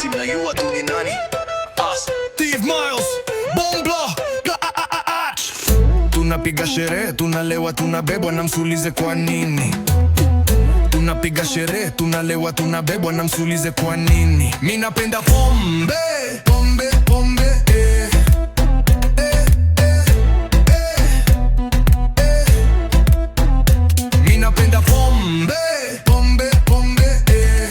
si mnajua tu ni nani? Steve Miles, Bombla, tunapiga sherehe, tunalewa, tunabebwa na msulize kwa nini? Tunapiga sherehe, tunalewa, tunabebwa na msulize kwa nini? Mi napenda pombe, pombe, pombe, eh. Mi napenda pombe, pombe, pombe, eh.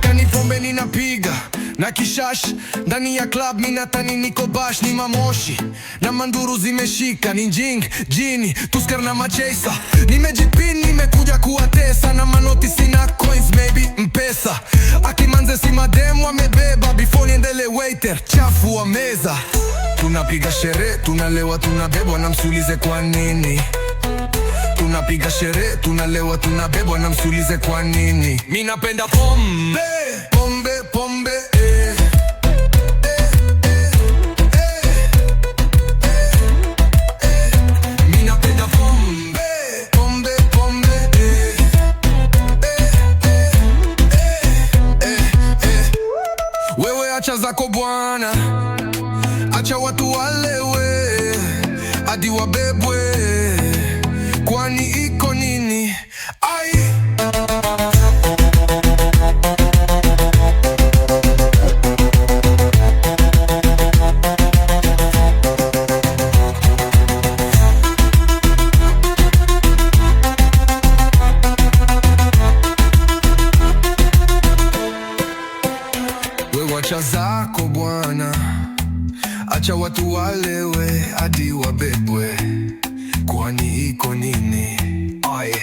Kani pombe ninapiga na kishash ndani ya club, minatani niko bash, ni mamoshi na manduru zimeshika, ni njing, jini, tusker na machesa. Nimejipin, nimekuja kuwatesa na manoti sina coins, maybe mpesa. Akimanze si mademu wamebeba, before niendele waiter, chafu wa meza. Tunapiga sherehe, tunalewa, tunabebwa na msulize kwa nini? Tunapiga sherehe, tunalewa, tunabebwa na msulize kwa nini? Mi napenda pombe, pombe, pombe, eh. Mi napenda pombe, pombe, pombe, Wewe acha zako bwana, acha watu walewe hadi wabebwe, kwani iko nini? Ai, wewe acha zako bwana, acha watu walewe hadi wabebwe, kwani iko nini? Ai.